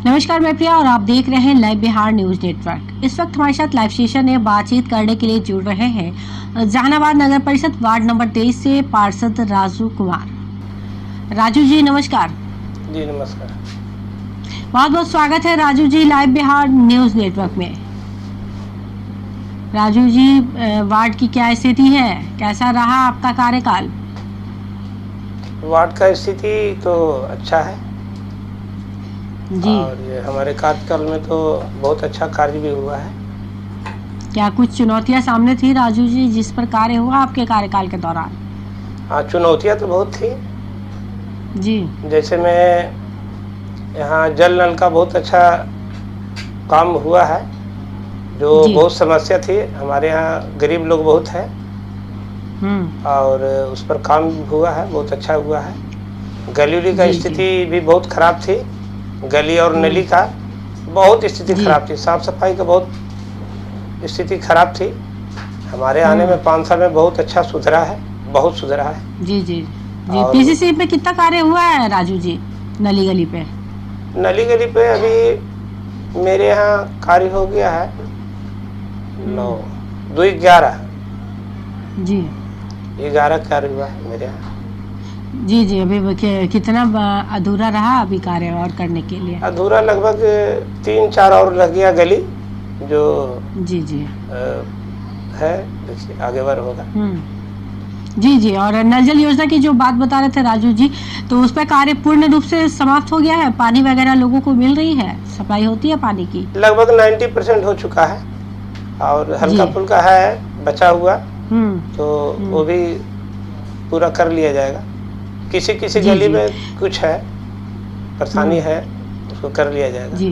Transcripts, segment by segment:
नमस्कार, मैं प्रिया और आप देख रहे हैं लाइव बिहार न्यूज नेटवर्क। इस वक्त हमारे साथ लाइव सेशन में बातचीत करने के लिए जुड़ रहे हैं जहानाबाद नगर परिषद वार्ड नंबर 23 से पार्षद राजू कुमार। राजू जी नमस्कार। जी नमस्कार। बहुत बहुत स्वागत है Raju ji live Bihar news network में। राजू जी, वार्ड की क्या स्थिति है, कैसा रहा आपका कार्यकाल? वार्ड का स्थिति तो अच्छा है जी। और ये हमारे कार्यकाल में तो बहुत अच्छा कार्य भी हुआ है। क्या कुछ चुनौतियां सामने थी राजू जी जिस पर कार्य हुआ आपके कार्यकाल के दौरान? हाँ, चुनौतियां तो बहुत थी। जी। जैसे मैं यहाँ जल नल का बहुत अच्छा काम हुआ है, जो बहुत समस्या थी। हमारे यहाँ गरीब लोग बहुत है और उस पर काम हुआ है, बहुत अच्छा हुआ है। गली उली का स्थिति भी बहुत खराब थी, गली और नली का बहुत स्थिति खराब थी। साफ सफाई का बहुत स्थिति खराब थी। हमारे आने में 5 साल में बहुत अच्छा सुधरा है, बहुत सुधरा है। जी जी जी। पीसीसी पे कितना कार्य हुआ है राजू जी नली गली पे? नली गली पे अभी मेरे यहाँ कार्य हो गया है 9-2-11 जी 11 कार्य हुआ है मेरे यहाँ। जी जी। अभी कितना अधूरा रहा अभी कार्य और करने के लिए? अधूरा लगभग 3-4 और लग गया गली जो जी जी है, देखिए आगे बार होगा। जी जी। और नल जल योजना की जो बात बता रहे थे राजू जी, तो उस पर कार्य पूर्ण रूप से समाप्त हो गया है? पानी वगैरह लोगों को मिल रही है, सप्लाई होती है पानी की? लगभग 90% हो चुका है और हल्का फुल्का है बचा हुआ, तो वो भी पूरा कर लिया जाएगा। किसी किसी गली में कुछ है परेशानी है, उसको कर लिया जाएगा। जी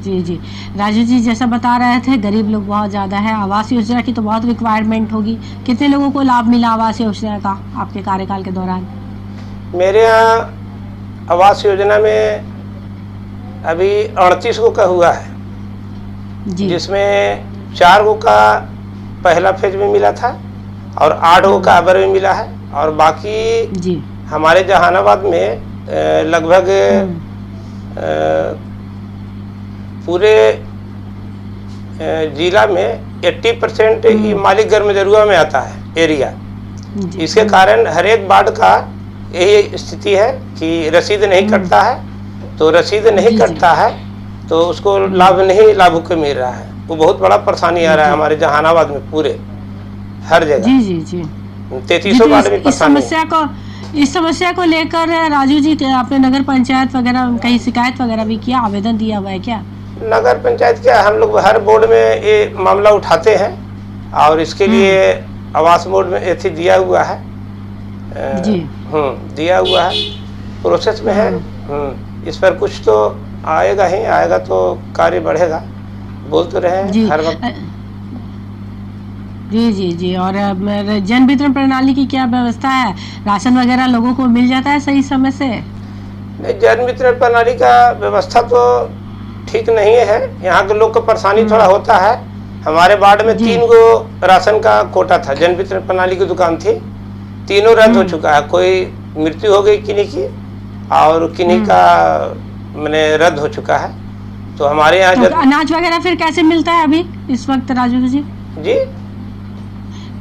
जी जी। राजू जी जैसा बता रहे थे गरीब लोग बहुत ज़्यादा है, आवास योजना की तो बहुत रिक्वायरमेंट होगी। कितने लोगों को लाभ मिला आवास योजना का आपके कार्यकाल के दौरान? मेरे यहाँ आवास योजना में अभी 38 को का हुआ है, जिसमें 4 को का पहला फेज में मिला था और 8 को का अबर में मिला है। और बाकी हमारे जहानाबाद में लगभग पूरे जिला में 80% ये मालिक गर्मजरुआ में आता है एरिया। इसके कारण हर एक वार्ड का यही स्थिति है कि रसीद नहीं कटता है, तो रसीद नहीं कटता है तो उसको लाभ नहीं लाभुक को मिल रहा है। वो बहुत बड़ा परेशानी आ रहा है हमारे जहानाबाद में पूरे हर जगह। जी जी जी। 33 वार्ड में परेशानी। इस समस्या को लेकर राजू जी आपने नगर पंचायत वगैरह कहीं शिकायत वगैरह भी किया, आवेदन दिया हुआ है क्या? नगर पंचायत क्या, हम लोग हर बोर्ड में ये मामला उठाते हैं और इसके लिए आवास बोर्ड में एथी दिया हुआ है। जी दिया हुआ है, प्रोसेस में है। इस पर कुछ तो आएगा ही आएगा, तो कार्य बढ़ेगा, बोल तो रहे हैं हर वक्त। जी जी जी। और जन वितरण प्रणाली की क्या व्यवस्था है? राशन वगैरह लोगों को मिल जाता है सही समय से? नहीं, जन वितरण प्रणाली का व्यवस्था तो ठीक नहीं है। यहाँ के लोग को परेशानी थोड़ा होता है। हमारे वार्ड में 3 गो राशन का कोटा था, जन वितरण प्रणाली की दुकान थी, तीनों रद्द हो चुका है। कोई मृत्यु हो गई किन्हीं की और किन्हीं का मैंने रद्द हो चुका है। तो हमारे यहाँ तो अनाज वगैरह फिर कैसे मिलता है अभी इस वक्त राजू जी? जी,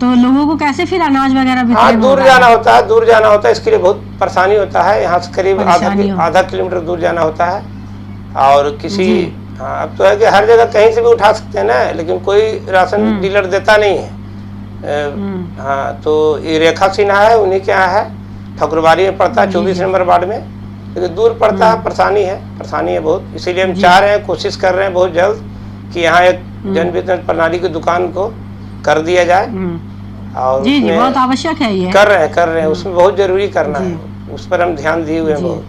तो लोगों को कैसे फिर अनाज वगैरह भी? हाँ, दूर जाना होता है, दूर जाना होता है, इसके लिए बहुत परेशानी होता है। यहाँ से करीब आधा किलोमीटर दूर जाना होता है। और किसी हाँ, अब तो है कि हर जगह कहीं से भी उठा सकते हैं ना, लेकिन कोई राशन डीलर देता नहीं है। हाँ, तो ये रेखा सिन्हा है, उन्हीं के यहाँ है, ठकुरबाड़ी में पड़ता है 24 नंबर वार्ड में, लेकिन दूर पड़ता है, परेशानी है बहुत। इसीलिए हम चाह रहे हैं, कोशिश कर रहे हैं बहुत जल्द कि यहाँ एक जन वितरण प्रणाली की दुकान को कर दिया जाए। और जी बहुत आवश्यक है ये। कर रहे हैं, उसमें बहुत जरूरी करना है, उस पर हम ध्यान दिए हुए हैं बहुत।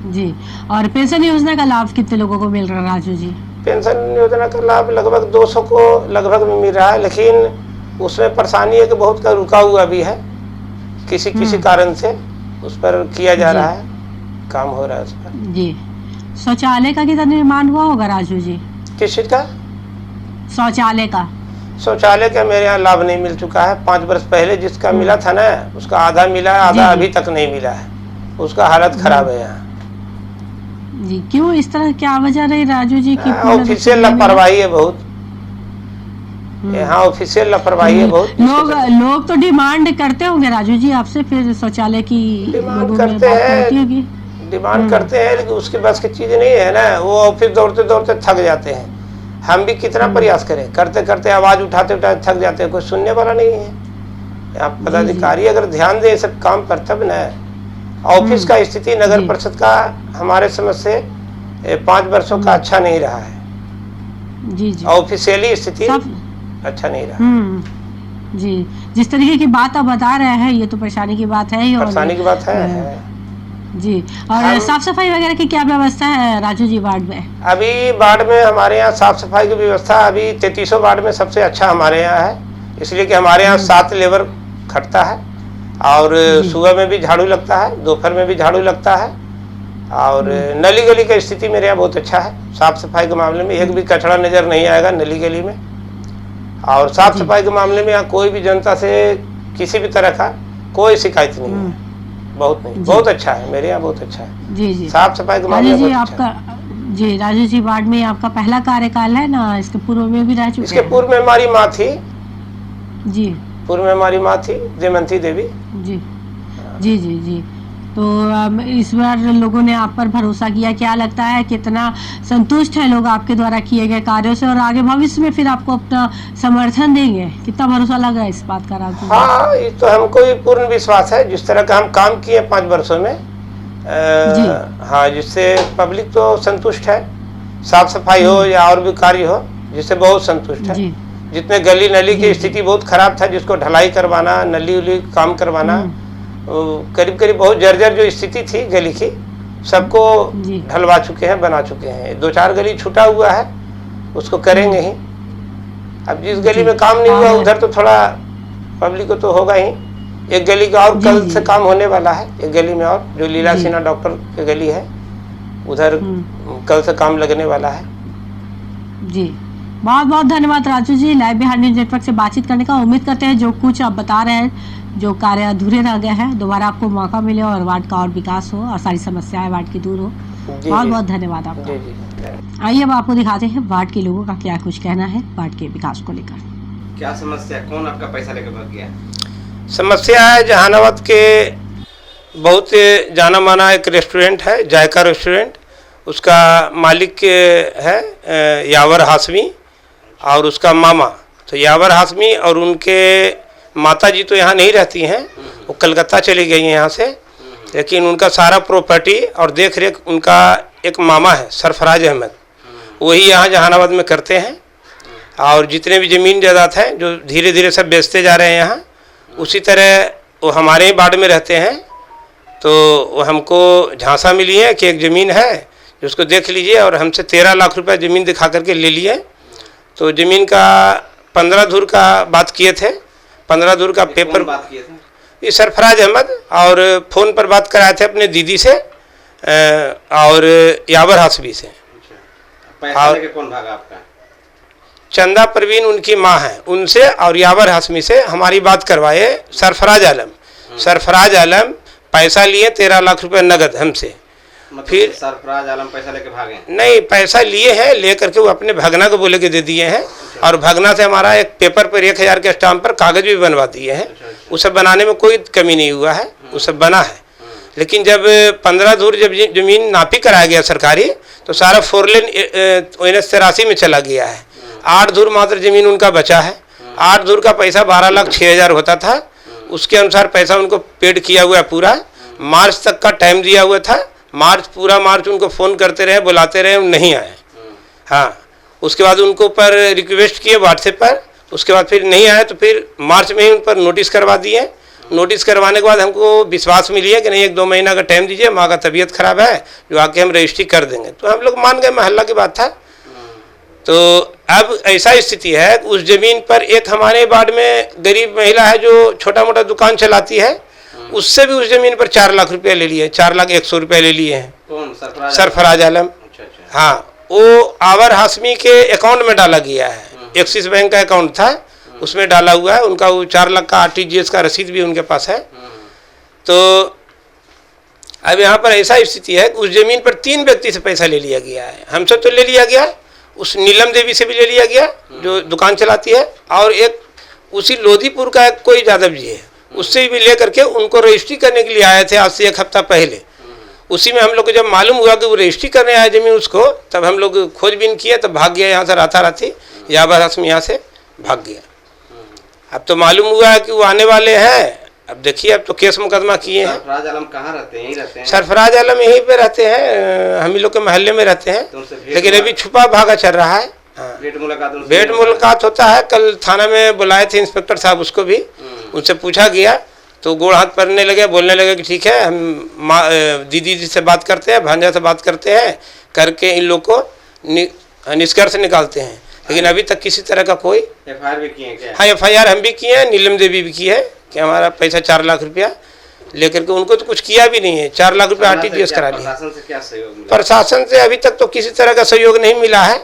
जी। और पेंशन योजना का लाभ कितने लोगों को मिल रहा है राजू जी? पेंशन योजना का लाभ लगभग 200 को लगभग में मिल रहा है, लेकिन उसमें परेशानी है कि बहुत का रुका हुआ भी है, किसी कारण से उस पर किया जा रहा है, काम हो रहा है उस पर। जी। शौचालय का कितना निर्माण हुआ होगा राजू जी? किस चीज का? शौचालय का। शौचालय का मेरे यहाँ लाभ नहीं मिल चुका है। 5 वर्ष पहले जिसका मिला था ना, उसका आधा मिला है, आधा अभी तक नहीं मिला है, उसका हालत खराब है यहाँ। जी, क्यों इस तरह क्या वजह रही राजू जी की? ऑफिशियल लापरवाही है बहुत, यहाँ ऑफिशियल लापरवाही है बहुत। लोग तो डिमांड करते होंगे राजू जी आपसे, फिर शौचालय की डिमांड करते हैं, डिमांड करते हैं, लेकिन उसके बस की चीज नहीं है ना। वो ऑफिस दौड़ते दौड़ते थक जाते हैं, हम भी कितना प्रयास करें, करते करते आवाज उठाते उठाते थक जाते हैं, कोई सुनने वाला नहीं है। यहाँ पदाधिकारी अगर ध्यान दे सब काम पर तब न। ऑफिस का स्थिति नगर परिषद का हमारे समझ से 5 वर्षों का अच्छा नहीं रहा है। जी जी, ऑफिशियली स्थिति अच्छा नहीं रहा। जी, जिस तरीके की बात आप बता रहे हैं ये तो परेशानी की बात है ही। परेशानी की बात है जी। और साफ सफाई वगैरह की क्या व्यवस्था है राजू जी वार्ड में? अभी वार्ड में हमारे यहाँ साफ सफाई की व्यवस्था अभी 3300 वार्ड में सबसे अच्छा हमारे यहाँ है, इसलिए कि हमारे यहाँ 7 लेबर खटता है और सुबह में भी झाड़ू लगता है, दोपहर में भी झाड़ू लगता है, और नली गली का स्थिति मेरे यहाँ बहुत अच्छा है। साफ सफाई के मामले में एक भी कचरा नजर नहीं आएगा नली गली में, और साफ सफाई के मामले में यहाँ कोई भी जनता से किसी भी तरह का कोई शिकायत नहीं है। बहुत नहीं, बहुत अच्छा है मेरे यहाँ, बहुत अच्छा है। जी जी, साफ सफाई के मामले में आपका जी राजू जी वार्ड में आपका पहला कार्यकाल है ना? इसके पूर्व में भी रह चुके? इसके पूर्व में हमारी माँ थी जी, पूर्व में हमारी माँ थी जयमंती देवी जी जी जी जी। तो इस बार लोगों ने आप पर भरोसा किया, क्या लगता है कितना संतुष्ट है लोग आपके द्वारा किए गए कार्यों से, और आगे भविष्य में फिर आपको अपना समर्थन देंगे? कितना भरोसा लगा इस बात का राजू? हाँ, ये तो हमको भी पूर्ण विश्वास है, जिस तरह का हम काम किए 5 वर्षों में। हाँ, जिससे पब्लिक तो संतुष्ट है, साफ सफाई हो या और भी कार्य हो, जिससे बहुत संतुष्ट है। जितने गली नली की स्थिति बहुत खराब था, जिसको ढलाई करवाना, नली उली काम करवाना, करीब करीब बहुत जर्जर जो स्थिति थी गली की, सबको ढलवा चुके हैं, बना चुके हैं। 2-4 गली छूटा हुआ है, उसको करेंगे ही। अब जिस गली में काम नहीं हुआ उधर तो थोड़ा पब्लिक को तो होगा ही। एक गली का और कल से काम होने वाला है, एक गली में और जो लीला सिन्हा डॉक्टर की गली है उधर कल से काम लगने वाला है। जी, बहुत बहुत धन्यवाद Raju ji, live Bihar news network से बातचीत करने का। उम्मीद करते हैं जो कुछ आप बता रहे हैं, जो कार्य अधूरे रह गए हैं, दोबारा आपको मौका मिले और वार्ड का और विकास हो और सारी समस्याएं वार्ड की दूर हो। बहुत बहुत धन्यवाद आपका। आइए अब आपको दिखाते हैं वार्ड के लोगों का क्या कुछ कहना है वार्ड के विकास को लेकर। क्या समस्या, कौन आपका पैसा लेकर भाग गया? समस्या है जहानाबाद के बहुत जाना माना एक रेस्टोरेंट है, जायका रेस्टोरेंट, उसका मालिक है यावर हाशमी और उसका मामा। तो यावर हाशमी और उनके माता जी तो यहाँ नहीं रहती हैं, वो कलकत्ता चली गई हैं यहाँ से, लेकिन उनका सारा प्रॉपर्टी और देख रेख उनका एक मामा है सरफराज अहमद, वही यहाँ जहानाबाद में करते हैं। और जितने भी ज़मीन जायदाद हैं जो धीरे धीरे सब बेचते जा रहे हैं यहाँ, उसी तरह वो हमारे ही वार्ड में रहते हैं। तो वो हमको झांसा मिली है कि एक ज़मीन है उसको देख लीजिए, और हमसे 13 लाख रुपए ज़मीन दिखा करके ले लिए। तो ज़मीन का 15 धूर का बात किए थे, 15 धूर का पेपर बात किए थे ये सरफराज अहमद, और फ़ोन पर बात कराए थे अपने दीदी से और यावर हाशमी से। पैसा लेके कौन भागा आपका? चंदा परवीन उनकी माँ है, उनसे और यावर हाशमी से हमारी बात करवाए सरफराज आलम। सरफराज आलम पैसा लिए 13 लाख रुपए नगद हमसे। मतलब फिर सरफराज आलम पैसा लेके भागे? नहीं, पैसा लिए हैं, ले करके वो अपने भगना को बोले के दे दिए हैं, और भगना से हमारा एक पेपर पर 1000 के स्टाम्प पर कागज भी बनवा दिए हैं। वो सब बनाने में कोई कमी नहीं हुआ है, वो सब बना है। लेकिन जब 15 धूर जब जमीन नापी कराया गया सरकारी, तो सारा 4 लेन ONS-83 में चला गया है। 8 धूर मात्र जमीन उनका बचा है। 8 धूर का पैसा 12,06,000 होता था, उसके अनुसार पैसा उनको पेड किया हुआ है पूरा। मार्च तक का टाइम दिया हुआ था, पूरा मार्च उनको फ़ोन करते रहे, बुलाते रहे, नहीं आए। हाँ, उसके बाद उनको पर रिक्वेस्ट किए व्हाट्सएप पर, उसके बाद फिर नहीं आए, तो फिर मार्च में ही उन पर नोटिस करवा दिए। नोटिस करवाने के बाद हमको विश्वास मिली है कि नहीं 1-2 महीना का टाइम दीजिए, माँ का तबीयत खराब है, जो आके हम रजिस्ट्री कर देंगे। तो हम लोग मान गए, महल्ला की बात था। तो अब ऐसा स्थिति है, उस ज़मीन पर एक हमारे वार्ड में गरीब महिला है जो छोटा मोटा दुकान चलाती है, उससे भी उस ज़मीन पर 4 लाख रुपये ले लिए, 4,01,00,000 रुपये ले लिए हैं। कौन? सरफराज आलम। हाँ, वो यावर हाशमी के अकाउंट में डाला गया है, एक्सिस बैंक का अकाउंट था, उसमें डाला हुआ है। उनका वो 4 लाख का RTGS का रसीद भी उनके पास है। तो अब यहाँ पर ऐसा स्थिति है कि उस जमीन पर 3 व्यक्ति से पैसा ले लिया गया है। हमसे तो ले लिया गया, उस नीलम देवी से भी ले लिया गया जो दुकान चलाती है, और एक उसी लोधीपुर का एक कोई यादव जी है, उससे भी ले करके उनको रजिस्ट्री करने के लिए आए थे आज से 1 हफ्ता पहले। उसी में हम लोग को जब मालूम हुआ कि वो रजिस्ट्री करने आए ज़मीन उसको, तब हम लोग खोजबीन किए, तब भाग गया यहाँ से राताराती, याबास में यहाँ से भाग गया। अब तो मालूम हुआ है कि वो आने वाले हैं। अब देखिए, अब तो केस मुकदमा किए हैं। सरफराज आलम कहाँ रहते हैं? यहीं रहते हैं? सरफराज आलम यहीं पे रहते हैं, हम ही लोग के मोहल्ले में रहते हैं, लेकिन अभी छुपा भागा चल रहा है। हाँ, भेंट मुलाकात होता है। कल थाना में बुलाए थे इंस्पेक्टर साहब, उसको भी उनसे पूछा गया तो गोड़ हाथ पड़ने लगे, बोलने लगे कि ठीक है, हम दीदी जी से बात करते हैं, भांजा से बात करते हैं, करके इन लोग को निष्कर्ष निकालते हैं। लेकिन अभी तक किसी तरह का कोई FIR भी किए हैं क्या? हाँ, FIR हम भी किए हैं, नीलम देवी भी की है कि हमारा पैसा 4 लाख रुपया लेकर के, उनको तो कुछ किया भी नहीं है। 4 लाख रुपया RTGS करा लिया। प्रशासन से क्या सहयोग मिला? प्रशासन से अभी तक तो किसी तरह का सहयोग नहीं मिला है।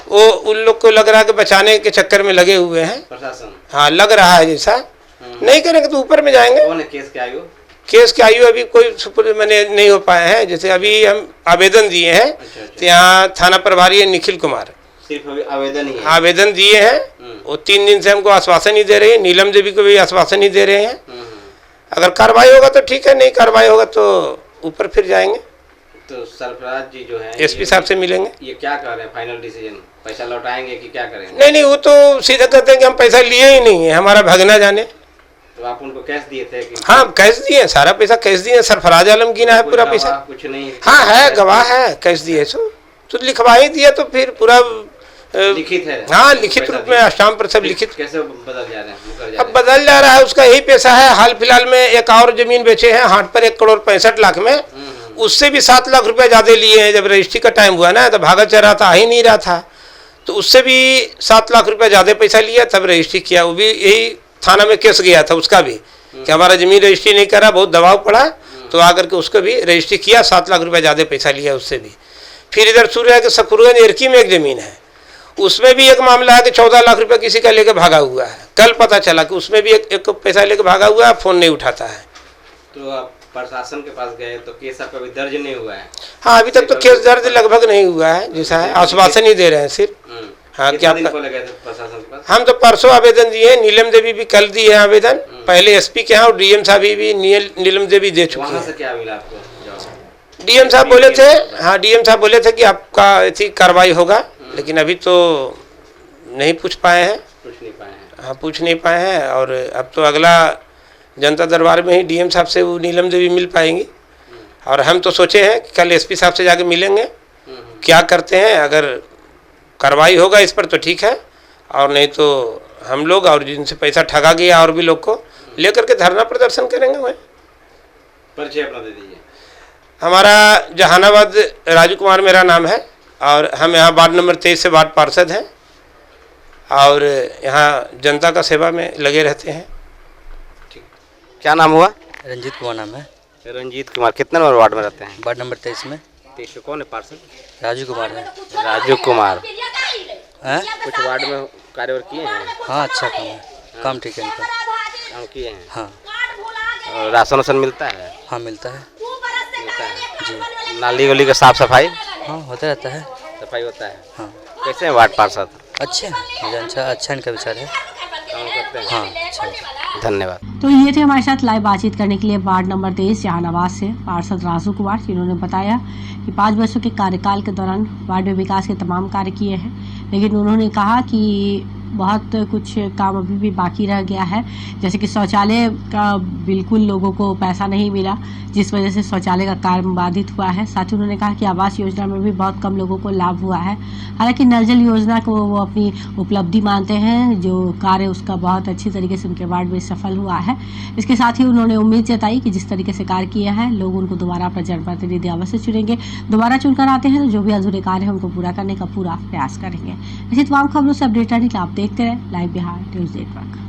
वो उन लोग को लग रहा है कि बचाने के चक्कर में लगे हुए हैं प्रशासन। हाँ, लग रहा है जैसा। नहीं करेंगे तो ऊपर में जाएंगे। कौन है केस के आयु? केस के आयु अभी कोई मैंने नहीं हो पाए हैं। जैसे अभी हम आवेदन दिए हैं, तो यहाँ थाना प्रभारी है निखिल कुमार, सिर्फ अभी आवेदन ही है? आवेदन दिए हैं। वो 3 दिन से हमको आश्वासन ही दे रहे हैं, नीलम देवी को भी आश्वासन ही दे रहे हैं। अगर कार्रवाई होगा तो ठीक है, नहीं कार्रवाई होगा तो ऊपर फिर जाएंगे। तो सरफराज जी जो है SP साहब से मिलेंगे। ये क्या कर रहे हैं? फाइनल डिसीजन पैसा लौटाएंगे कि क्या करेंगे? नहीं, वो तो सीधा कहते हैं कि हम पैसा लिए ही नहीं है, हमारा भगना जाने। तो आप उनको कैश दिए थे कि? हाँ, कैश दिए, सारा पैसा कैश दिए। सरफराज आलम गिना है पूरा पैसा। कुछ नहीं? हाँ है, गवाह है, कैश दिए सो तो लिखवा ही दिया, तो फिर पूरा लिखित है। हाँ, लिखित रूप में स्टाम्प पर सब लिखित। कैसे बदल जा रहे हैं? अब बदल जा रहा है, उसका यही पैसा है। हाल फिलहाल में एक और जमीन बेचे हैं हाट पर 1,65,00,000 में, उससे भी 7 लाख रुपए ज्यादा लिए हैं। जब रजिस्ट्री का टाइम हुआ ना, तो भागा चल रहा था, आ ही नहीं रहा था, तो उससे भी 7 लाख रुपए ज्यादा पैसा लिया, तब रजिस्ट्री किया। वो भी यही थाना में केस गया था उसका भी, कि हमारा जमीन रजिस्ट्री नहीं करा, बहुत दबाव पड़ा, तो आकर के उसको भी रजिस्ट्री किया, 7 लाख रुपए ज्यादा पैसा लिया उससे भी। फिर इधर सूर्या के सखुरगंज एरकी में एक जमीन है, उसमें भी एक मामला है कि 14 लाख रुपए किसी का लेकर भागा हुआ है। कल पता चला कि उसमें भी एक पैसा लेकर भागा हुआ है, फोन नहीं उठाता है। तो आप प्रशासन के पास गए तो केस आपका अभी दर्ज नहीं हुआ है? हाँ, अभी तक तो केस दर्ज लगभग नहीं हुआ है, जैसा है आश्वासन ही दे रहे हैं सिर्फ। हाँ, क्या प्रशासन के पास? हम तो परसों आवेदन दिए, नीलम देवी भी कल दी है आवेदन, पहले SP के यहाँ, और DM साहब भी नीलम देवी दे चुके हैं। क्या मिला आपको? DM साहब बोले थे, हाँ DM साहब बोले थे कि आपका ऐसी कार्रवाई होगा, लेकिन अभी तो नहीं पूछ पाए हैं। हाँ, पूछ नहीं पाए हैं। और अब तो अगला जनता दरबार में ही DM साहब से वो नीलम देवी मिल पाएंगी। और हम तो सोचे हैं कि कल SP साहब से जाके मिलेंगे, क्या करते हैं। अगर कार्रवाई होगा इस पर तो ठीक है, और नहीं तो हम लोग और जिनसे पैसा ठगा गया और भी लोग को लेकर के धरना प्रदर्शन करेंगे। वह परिचय अपना दे दीजिए। हमारा जहानाबाद राजू कुमार मेरा नाम है, और हम यहाँ वार्ड नंबर 23 से वार्ड पार्षद हैं, और यहाँ जनता का सेवा में लगे रहते हैं। ठीक, क्या नाम हुआ? रंजीत कुमार नाम है। रंजीत कुमार, कितने नंबर वार्ड में रहते हैं? वार्ड नंबर 23 में। 23 में कौन है पार्षद? राजू कुमार है। राजू कुमार हैं? कुछ वार्ड में कार्यवर किए हैं? हाँ, अच्छा काम है, काम ठीक है इनका। काम किए हैं? हाँ। और राशन मिलता है? हाँ, मिलता है जी। नाली गली का साफ सफाई? हाँ, होता रहता है, सफाई होता है। हाँ। कैसे हैं वार्ड पार्षद? अच्छे हैं, अच्छा इनका विचार है। काम करते हैं? हाँ, अच्छा। धन्यवाद। तो ये थे हमारे साथ लाइव बातचीत करने के लिए वार्ड नंबर 23 जहानाबाद से पार्षद राजू कुमार, जिन्होंने बताया कि 5 वर्षों के कार्यकाल के दौरान वार्ड में विकास के तमाम कार्य किए हैं, लेकिन उन्होंने कहा कि बहुत कुछ काम अभी भी बाकी रह गया है। जैसे कि शौचालय का बिल्कुल लोगों को पैसा नहीं मिला, जिस वजह से शौचालय का कार्य बाधित हुआ है। साथ ही उन्होंने कहा कि आवास योजना में भी बहुत कम लोगों को लाभ हुआ है। हालांकि नल जल योजना को वो अपनी उपलब्धि मानते हैं, जो कार्य उसका बहुत अच्छी तरीके से उनके वार्ड में सफल हुआ है। इसके साथ ही उन्होंने उम्मीद जताई कि जिस तरीके से कार्य किया है, लोग उनको दोबारा अपना जनप्रतिनिधि अवश्य चुनेंगे। दोबारा चुनकर आते हैं तो जो भी अधूरे कार्य हैं उनको पूरा करने का पूरा प्रयास करेंगे। ऐसी तमाम खबरों से अपडेट रहने के लिए आप देखते रहे लाइव बिहार न्यूज़ नेटवर्क।